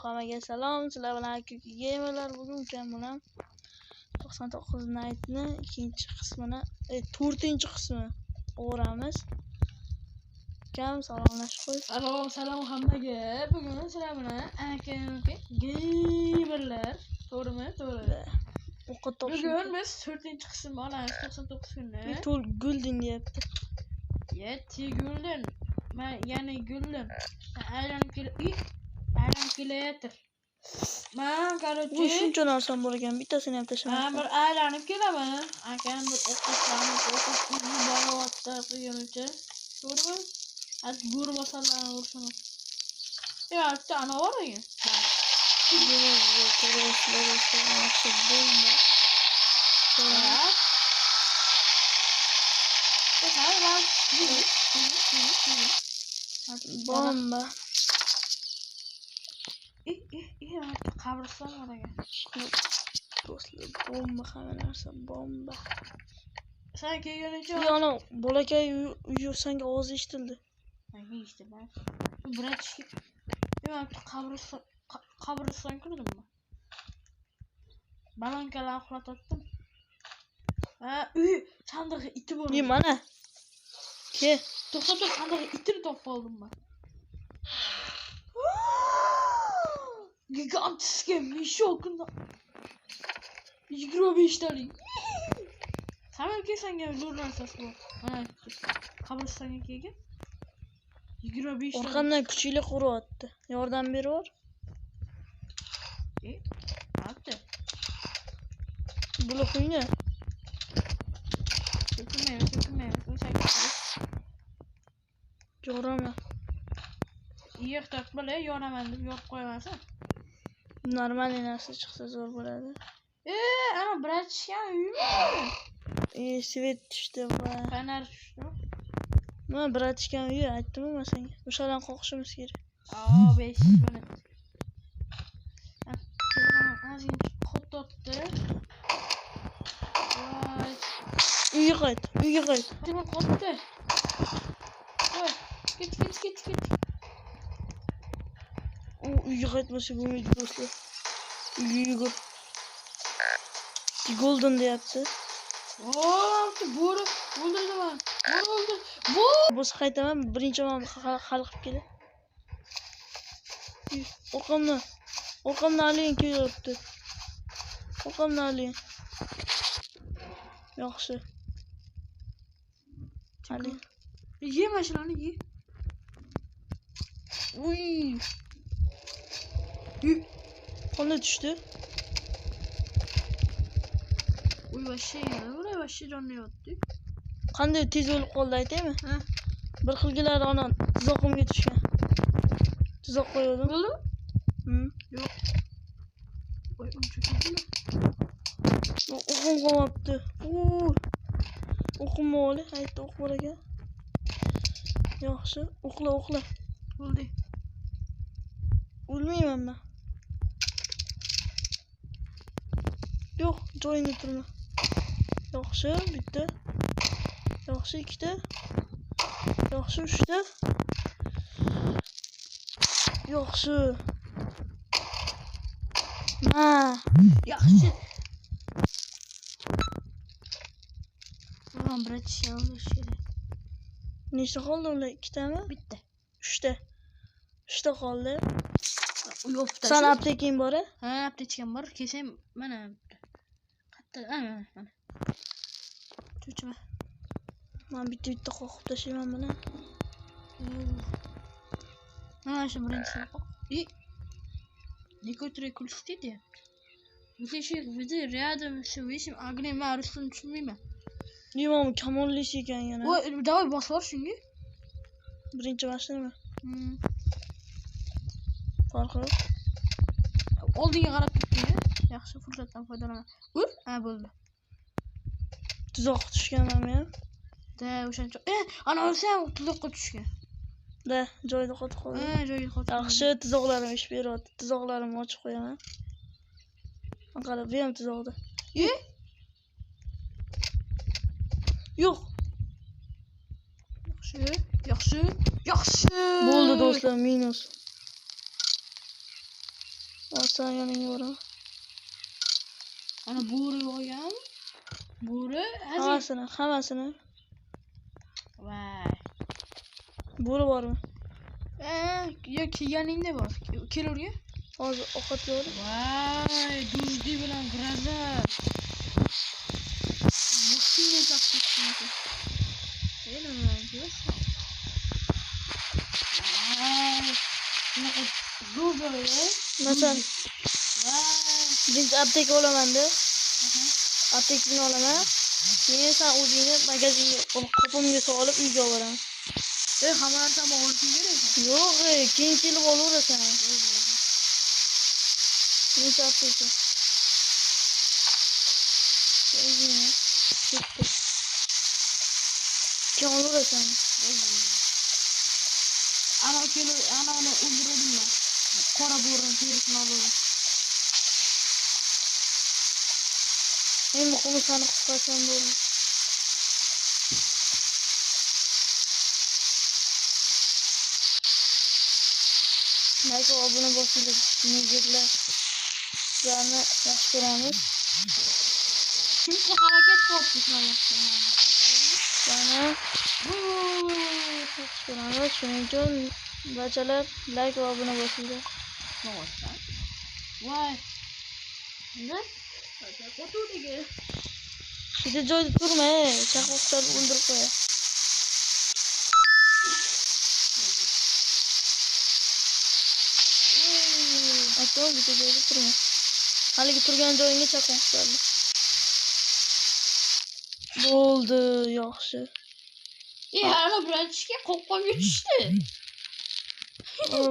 Hammaga salom. Sizlar bilan Akuki Gamerlar bugun bilan 99 Night'ni ikkinchi qismini, 4-chi qismi o'ramiz. Kam salomlashib qo'y. Salom hammaga. Bugun sizlar bilan Akuki Gamerlar, to'g'rimi? To'g'ri. Bugun biz 4-chi qismni olamiz 99 kunni. To'l Golden deyapti. Golden. Men ya'ni Golden. Aylanib kelayotir. Men qarorchi. Bu shuncha narsa bor ekan, bittasini ham tashlamayman. Men bir aylanib kelaman. Akam bir o'qishlarni boryapti qilganicha. To'g'rimi? Hadi bo'ri bosallarni urishaman. Ya, bitta ana bor ekan. Bomba. Qabriston bor ekan. Do'stlar, bomba hamma narsa bomba. Sen kelganicha Yana bolakay uy senga ovoz eshitildi. menga eshitildi. Biratishga. Men qabriston kirdimmi? Balonkalar uxlatdim. Uy sandiq iti bor. Mana. Ke. To'xta, sandiq itini topib oldim men. Gigantiske mishokunda 25 talik. Samar kesanga zo'r narsasi bor. Mana qabristonga kelgan. 25 talik. Orqamdan kuchli quryapti. Yordam berib. Nima? Buni qo'ying. So'kmayman. Yo'rama. Ehtiyot bo'l, yonaman deb yorib qo'ymasin. Normal narsa chiqsa zo'r bo'ladi. Ana bratishgan uymi? Svet tushdi va Fanar tushdi. Mana bratishgan uyi aytdim-ku men senga. O'shadan qo'rqishimiz kerak. 5 minut. Telefon azgina qotdi. Voy. Uyga qayt. Telefon qotdi. Voy, ket. Uyga qaytmasa bo'lmaydi do'stlar. Uyga yugur. Golden deyapti. Bo'ri o'ldirdim. Bo'lsa qaytaman, birinchi men hal qilib kelay. Orqamdan aling kelyapti. Orqamdan aling. Yaxshi. Ali. Ye mashinani ye. Uy. Qoldi tushdi. Uy vashshe jonnayapti. Qanday tez o'lib qoldi aytaymi? Bir xilgilari ona tuzoqimga tushgan. Tuzoq qo'ydim. Bo'ldi? Yo'q. Voy, uncha ko'pmi? O'qim qolmabdi. O'qim bo'li, aytdi o'q bor ekan. Yaxshi, uxla. Bo'ldi. O'lmayman men. Yo'q, joyingda turma. Yaxshi, bitta. Yaxshi, ikkita. Yaxshi, uchta. Yaxshi. Yaxshi. Men bratishga olish kerak. Nechta qoldi ular? Ikkitami? Bitta. 3ta. 3ta qoldi. Yo'qda. San apteking bor? Aptechkam bor. Kelsam mana. Qatta, mana. Cho'chima. Men bitta qo'qib tashlayman buni. Mana shu birinchisi qo'q. Некоторые кульсты deyapti. Mutlashik video rядом все весим огнем marusini tushunmayman. Imom kamollish ekan yana. Voy, davay bosib bor shunga. Birinchi mashinami? Farqi yo'q. Oldinga qarab ketdi. Yaxshi fursatdan foydalanan. Bo'ldi. Tuzoq tushganman men. O'shancha. Ana o'sha tuzoqqa tushgan. Joyida qotib qoldi. Joyida qotib. Yaxshi, tuzoqlarim ish beryapti. Tuzoqlarimni ochib qo'yaman. Qarab, bu ham tuzoqda. Yo'q. Yaxshi. Bo'ldi do'stlar, minus. Olsan yoningga boraman. Ana bo'ri olgan. Bo'ri hazil. Hammasini. Voy. Bo'ri bormi? Yo kelganingda bor. Kel o'rga. Hozir ovqat yo'q. Voy, duzdi bilan graza. Mushina taqibdi. Nima deyapsan? Voy. Bunaqa zo'r bo'ladi. Masalan, Voy. birinchi apteka olaman-da. Aptekani olaman. Keyin sen o'zingni magazinga, qopimga solib uyga boraman. Hamma narsani olishing kerakmi? Yo'q, keyin kelib olaverasan. Birinchi apteka. O'zingni ketdi. Keyin olaverasan. Ana uni o'ldirdimmi? Qora bo'rini terisini olaman. Men muhimi seni qutqarsam bo'ldi. Like va obuna bo'lsangiz, nigirlar. Sizlarni yaxshi ko'ramiz. Shuncha harakat qilibdi mana. Sizlarni yaxshi ko'ramiz. Shuning uchun barchalar like va obuna bo'lsanglar. Voy. Nima? Qotuvdagi. Bitta joyda turma, chaqmoqlarni o'ldirib qo'y. Aytdim, bitta joyda turma. Haligi turgan joyingga chaqmoqlarni. Bo'ldi, yaxshi. Ana birinchiga qo'qqonga tushdi.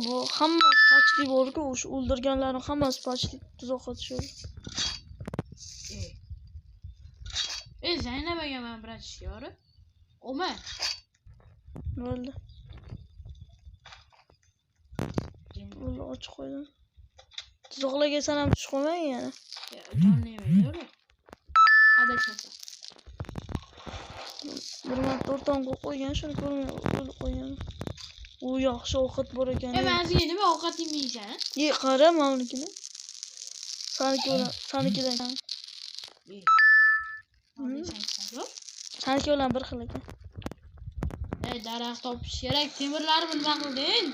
Bu hammasi pachli bor-ku, o'sha o'ldirganlarning hammasi pachli tuzoqqa tushadi. Zaynabaga men birinchiga borib. O'ma. Bo'ldi. Bo'ldi, ochib qo'ydim. Tuzoqlarga san ham tushib qolmang yana. Jonni yemaydi. Adashasa. Bir marta o'rtamga qo'ygan, shuni ko'rmay o'lib qo'ygan. U yaxshi ovqat bor ekan. Men sizga nima ovqat yemaysan? Qara mamlikini. Sanikidan. Saniki bilan bir xil ekan. Daraxt topish kerak. Temirlarni nima qilding?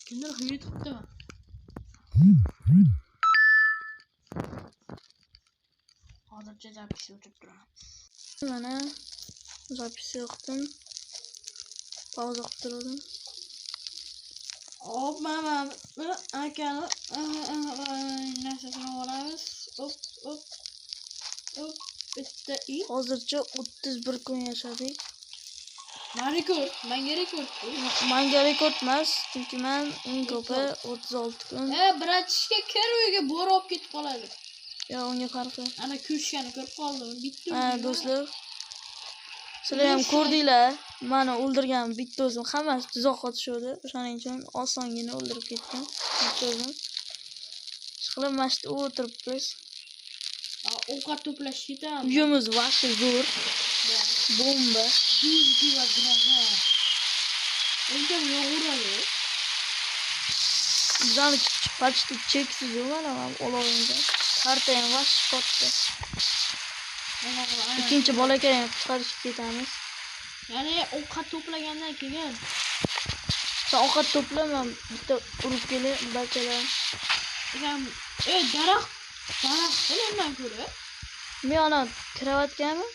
Kimdir xiyit qilibdimi? Hozircha zapis o'tib turaman. Mana zapis yo'qdim. Pauza qilib turdim. Hop, mana akani narsasini olamiz. Hop. Bitta it. Hozircha 31 kun yashadik. Menga rekord. Menga rekord emas, chunki men eng ko'pi 36 kun. Biratishga kir uyga bo'ri olib ketib qoladi. Yo, unga farqi. Ana ko'shkani ko'rib qoldim. Bitta. Do'stlar. Sizlar ham ko'rdinglar. Meni o'ldirgan bitta o'zim hammasi tuzoqqa tushdi. O'shaning uchun osongina o'ldirib ketdim. Bitta o'zim. Ishqilib mashta o'tiribmiz. Ovqat to'plash ketamiz. Uyimiz vaqti zo'r. Bomba. Duzdi va graza. Endi yo'g'uradi. Bizani почти cheksiz mana olovimda. Karta ham vaqti katta. Ikkinchi bolakayni qutqarishga ketamiz. Ya'ni ovqat to'plagandan keyin. Sen ovqat to'pla, men bitta urib kelay barchalar. Daraxt mendan ko'ra. Men ana kiravatganmi?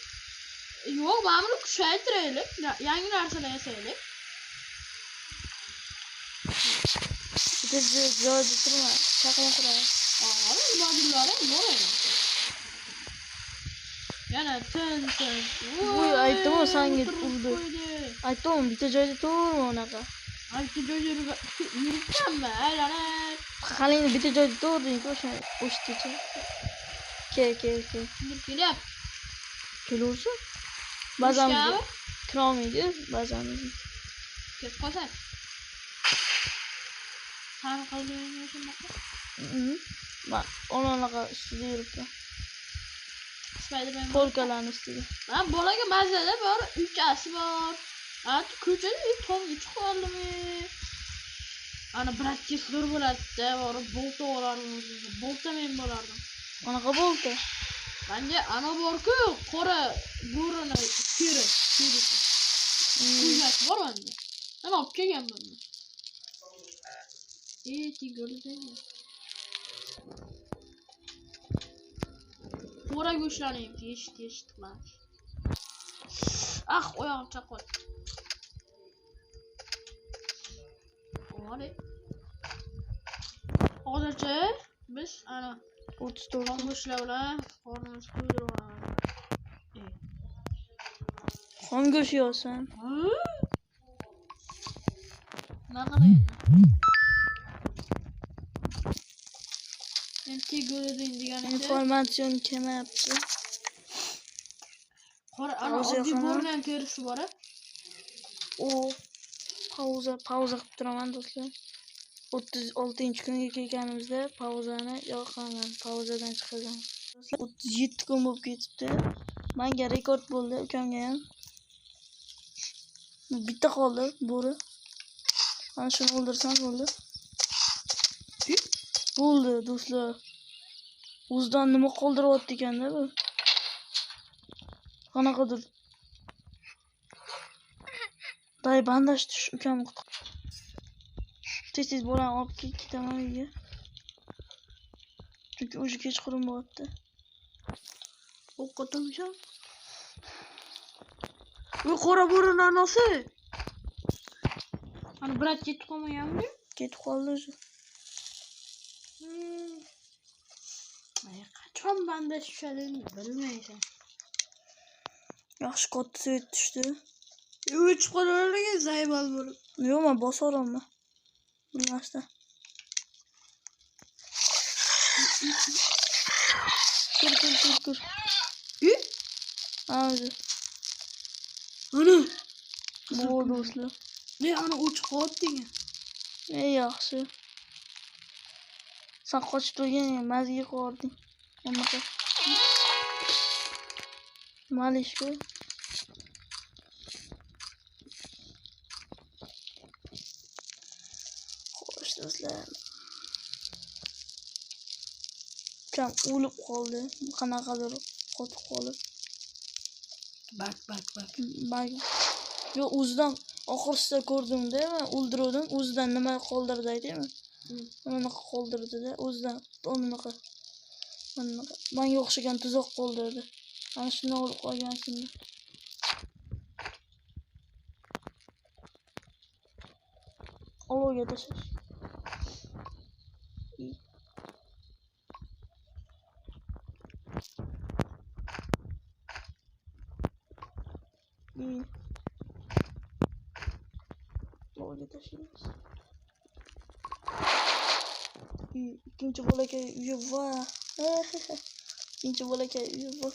Yo'q, mana buni kuchaytiraylik. Yangi narsalar yasaylik. Bitta joyda turma, chaqmoqlar. Modullar bo'ladi. Yana tin. Voy, aytdim senga urdi. Aytdim, bitta joyda turma unaqa. Bitta joyda yuribmanmi? Aylanib. Qalingni bitta joyda turding-ku o'shgacha. Kel. Kelyapti. Kelaversin. Ba'zan kirolmaydi, ba'zan. Ketib qolsa. Qani qilgan shunaqa? Men onaqa ustida yuribman. Spiderman polkalarni ustida. Men bolaga mazada bor, uchasi bor. Ko'chada tong chiqib qoldimi? Ana bratchis dur bo'ladi-da, borib bolta olardim. Bolta men bo'lardim. Qanaqa bo'ldi? Bence ana borku qora bo'rini terisi. Kuyat var bende. Ben olib kelganman. Tigirdi. Qora go'shlaring tesh tiqlash. Ah, oyog'im chaqot. Olay. Hozircha biz ana 34 go'shlar bilan qornimiz to'ydiramiz. Xon go'sht yeysan. Naqalaydi. Endi go'rading degan edi. Informatsion kemayapti. Qora ana oddiy bo'rni terisi bor. O pauza qilib turaman do'stlar. 36-kunga kelganimizda pauzani yoqaman. Pauzadan chiqaman. Do'stlar 37 kun bo'lib ketibdi. Menga rekord bo'ldi, ukamga ham. Bitta qoldi bo'ri. Mana shuni o'ldirsam bo'ldi. Bo'ldi do'stlar. O'zidan nima qoldiryapti ekanda bu? Qanaqadir. Day bandaj tush ukam. Tez bo'lani olib ketaman uyga. Chunki o'sha kechqurun bo'lyapti. O'qotamsan. Bu qora bo'rini anasi. Ana brat ketib qolmaganmi? Ketib qoldi o'zi. Qachon bandaj tushadini bilmaysan. Yaxshi katta svet tushdi. Uch qolavergan zaybal bo'lib. Yo'q, men bosaramman. Bilmasdan. Tur. Hadi. Ana. Bu do'stlar. Ne ana uch qotding. Yaxshi. Sen qochib turgan mazga qording. Nima Malishku. Xo'sh do'stlar. Kam o'lib qoldi. Qanaqadir qotib qolib. Bak. Yo, o'zidan oxirsida ko'rdim-da, men o'ldirdim. O'zidan nima qoldirdi aytaymi? Nima qoldirdi-da, o'zidan unaqa. Menga o'xshagan tuzoq qoldirdi. Ana shuni olib qolgan shuni. Olovga tashlash. Olovga tashlaymiz. İkinci bolakay uyi var. İkinci bolakay uyi var.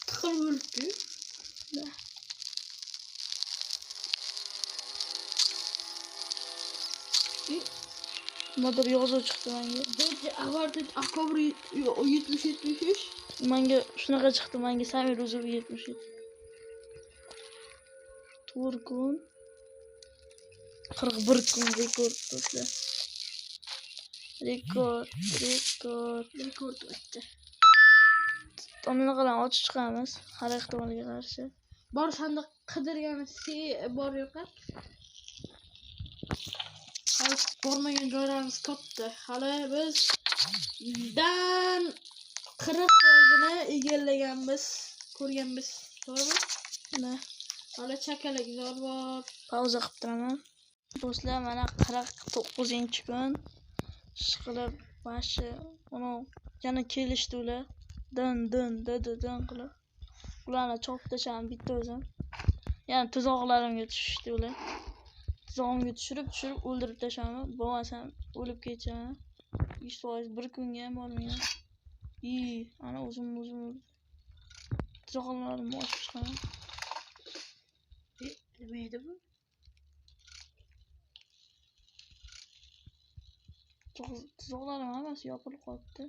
Kırmızı. Ne? Nimadir yozuv chiqdi menga. Dedi avarda akabr 70-73. Menga shunaqa chiqdi, menga Samir o'zi 77. Turkun 41 kun rekord do'stlar. Rekord o'tdi. Uni qalan ochib chiqamiz har ehtimolga qarshi. Bor sandiq qidirganimiz bor yo'q-a? Hali bormagan joylarimiz katta. Hali biz 40%ni egallaganmiz, ko'rganmiz. To'g'rimi? Ne? Hali chakalaklar bor. Pauza qilib turaman. Do'stlar, mana 49-kun. Ishqilib, bashi uni yana kelishdi ular. Din qilib. Ularni chopib tashladim bitta o'zim. Yani tuzoqlarimga tushishdi ular. Tuzog'imga tushirib o'ldirib tashladim. Bo'lmasam o'lib ketaman. 100% bir kunga ham bormayman. Ana o'zim tuzoqlarimni ochib chiqaman. Nima edi bu? Tuzoqlarim hammasi yopilib qolibdi.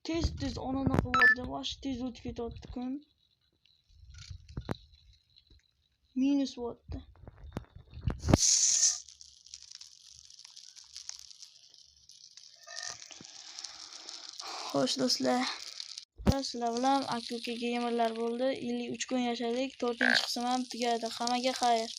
Tez onani qilyapti, bosh tez o'tib ketyapti kun. Minus bo'lyapti. Xo'sh do'stlar, sizlar bilan aka-uka gamerlar bo'ldi. 53 kun yashadik. 4-qism ham tugadi. Hammaga xayr.